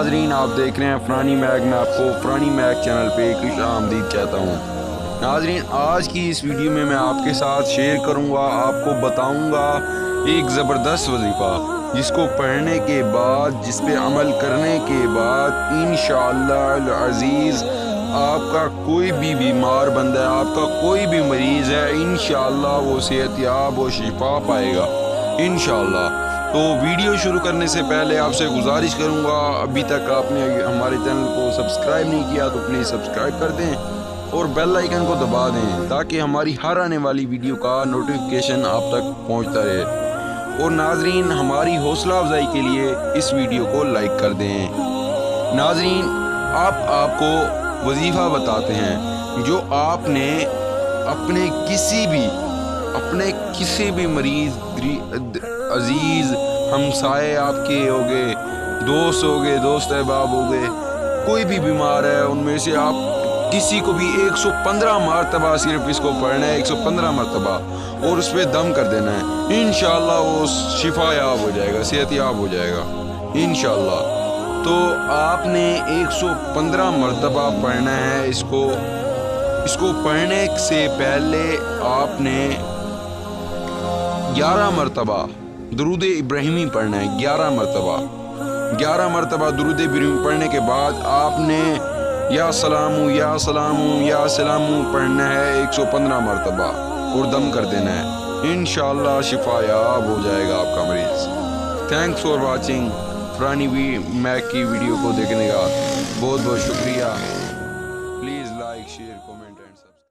ناظرین آپ دیکھ رہے ہیں فرانی میک، میں آپ کو فرانی میک چینل پہ خوش آمدید کہتا ہوں۔ ناظرین آج کی اس ویڈیو میں آپ کے ساتھ شیئر کروں گا، آپ کو بتاؤں گا ایک زبردست وظیفہ جس کو پڑھنے کے بعد، جس پہ عمل کرنے کے بعد انشاءاللہ العزیز آپ کا کوئی بھی بیمار بندہ ہے، آپ کا کوئی بھی مریض ہے، انشاءاللہ وہ صحت یاب و شفا پائے گا انشاءاللہ۔ تو ویڈیو شروع کرنے سے پہلے آپ سے گزارش کروں گا، ابھی تک آپ نے ہمارے چینل کو سبسکرائب نہیں کیا تو پلیز سبسکرائب کر دیں اور بیل آئیکن کو دبا دیں تاکہ ہماری ہر آنے والی ویڈیو کا نوٹیفیکیشن آپ تک پہنچتا رہے۔ اور ناظرین ہماری حوصلہ افزائی کے لیے اس ویڈیو کو لائک کر دیں۔ ناظرین آپ کو وظیفہ بتاتے ہیں جو آپ نے اپنے کسی بھی مریض، عزیز ہمسائے آپ کے ہو گئے، دوست ہو گئے، دوست احباب ہو گئے، کوئی بھی بیمار ہے ان میں سے آپ کسی کو بھی 115 مرتبہ صرف اس کو پڑھنا ہے، 115 مرتبہ، اور اس پہ دم کر دینا ہے، انشاءاللہ وہ شفا یاب ہو جائے گا، صحت یاب ہو جائے گا انشاءاللہ۔ تو آپ نے 115 مرتبہ پڑھنا ہے اس کو پڑھنے سے پہلے آپ نے 11 مرتبہ درود ابراہیمی پڑھنا ہے، 11 مرتبہ درود ابراہیمی پڑھنے کے بعد آپ نے یا سلامو یا سلامو یا سلامو پڑھنا ہے 115 مرتبہ اور دم کر دینا ہے، انشاءاللہ شفا یاب ہو جائے گا آپ کا مریض۔ تھینکس فار واچنگ فرانی میک کی ویڈیو کو دیکھنے کا بہت بہت شکریہ۔ Please like, share, comment and